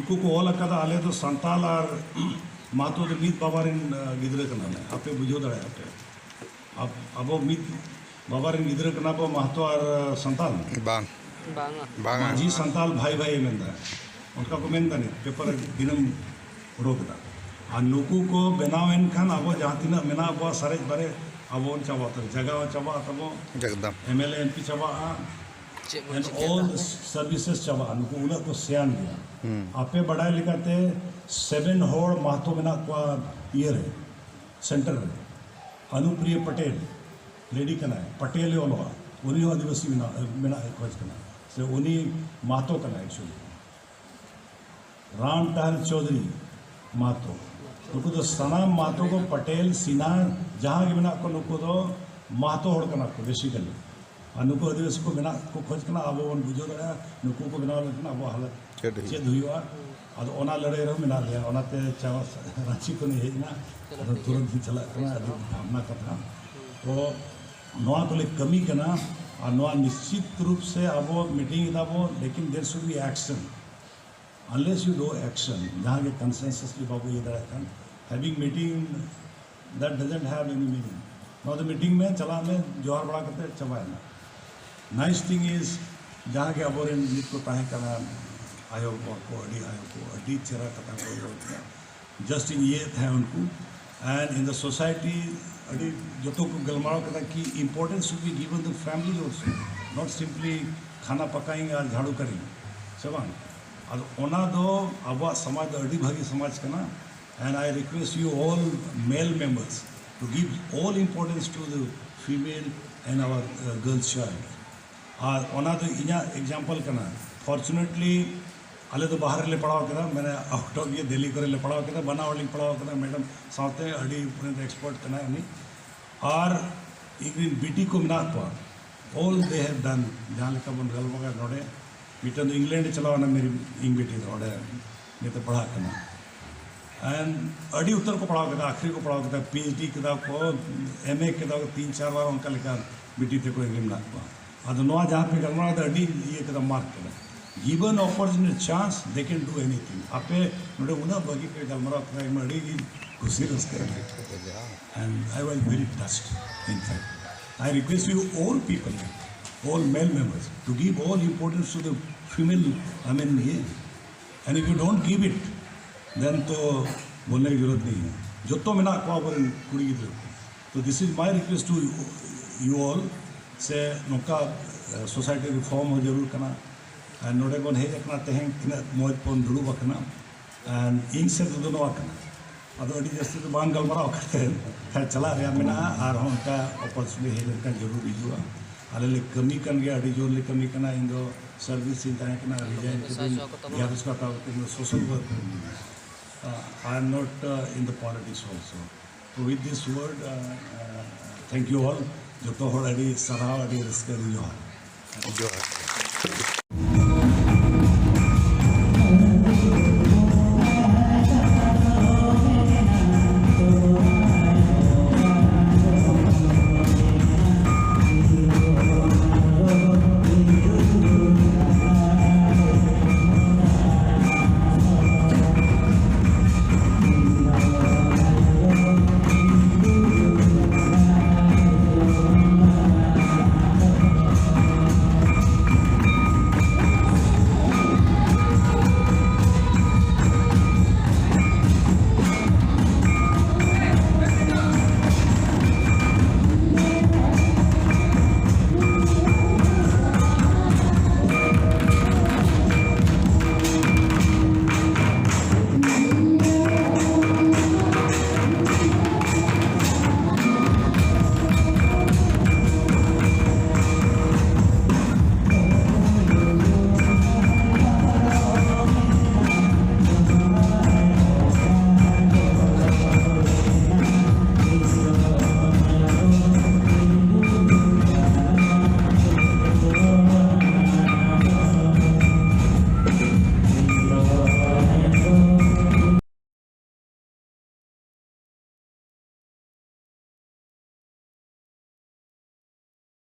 नुकु को ऑल अकादा आले तो संताल और मातो तो मीत बाबारिन गिदरे कना ने आपे बुझो दड़े आपे अब मीत बाबारिन गिदरे कना पो महतो और संताल बांग जी संताल भाई भाई मेंदा उनका को मेंदा ने पेपर दिनम रोकदा आ नुकु को बनावेन खान अब जहाँ तीना मेना अब सारे बारे अब उन चावा तो जगह चावा तब जगदम MLA MP चावा and all the services चावा नुकु उला को सियान दिया आपे बड़ा लिखाते 7 होड़ महतो मेना को ईयर है सेंटर है अनुप्रिय पटेल लेडी कना है पटेल योलवा उन्हीं आदिवासी मेना खोज कना से उन्हीं महतो कना एक्चुअली राम टहल चौधरी महतो नुकु तो सनाम महतो को पटेल सिन्हा जहाँ के बिना को नुकु तो महतो होड़ कना को बेसिकली नुकु आदिवासी को बिना को खोज कना अब वो बुझो दड़ा नुकु को बिना लेकिन अब हालत चेद हुआ अब ओना लड़े रहो मिला लिया ओना ते चावा रांची को नहीं है ना तुरंत ही चला करना भावना कथा तो नवा को ले कमी करना और नवा निश्चित रूप से अब मीटिंग इधर लेकिन there should be action unless you do action जहाँ के consensus की बाबू ये दरा kan having meeting that doesn't have any meaning now the meeting में चला में जोहार बड़ा करते चबाए ना nice thing is जहाँ के अबोरे नित को ताहे करना आयोग को अडी चेरा कथा को just in ये थे उनको and in the society अडी जो तो गलमारो कथा की importance should be given the family also not simply खाना पकाएंगे और झाड़ू करेंगे चबान अब ओना दो अब समाज अड़ी भागी समाज का ना and I request you all male members to give all importance to the female and our girls child और ओना तो इना एग्जांपल करना फॉर्चुनेटली अले तो बाहर ले पढ़ाओ कदा मैंने आउट ऑफ ये दिल्ली करे ले पढ़ाओ कदा बनावली पढ़ाओ कदा मैडम साथे अड़ी पूरे एक्सपर्ट करना है नहीं और एक बीटी को मिना पा ऑल दे हैव डन जहाँ लेकर बन गल मगा नोड़े मीटर तो इंग्लैंड चलावाना मेरी इंग बेटी थोड़े नहीं तो पढ़ा करना एंड अड़ी उत्तर को पढ़ाओ करता आखिरी को पढ़ाओ करता PhD किताब को MA किताब को 3-4 बार उनका लिखा बेटी थे को इंग्लिश ना हुआ अब नवा जहाँ पे गलमा था अड़ी ये किताब मार्क करना given opportunity chance they can do anything आपे नोड़े उना बगी के गलमा करता है अड़ी की खुशी रस्ते and I was very touched in fact I request you all people all male members to give all importance to the female and if you don't give it then तो बोलने की जरूरत नहीं है जो तो मैंने आपको कुड़ी की जरूरत तो this is my request to you all से नौका सोसाइटी रिफॉर्म हो जरूर करना एंड नोड़े को नहीं रखना तेहें तीन मोज पन दुड़ू बकना एंड इंग से तो दोनों बकना अब अड़ी जैसे तो बांग गलमरा करते हैं चला रहा मैंने और उनका अपॉर्चुनिटी है लड़का जरूर हिजुआ अल्ले कमी कन गया अड़ी जोर ले कमी करना इन दो सर्विस इन ताहे करना रिजाइन के या उसका ताव इन social work I am not in the politics also तो with this word thank you all जो तो अड़ी सराव अड़ी रिस्क जोहार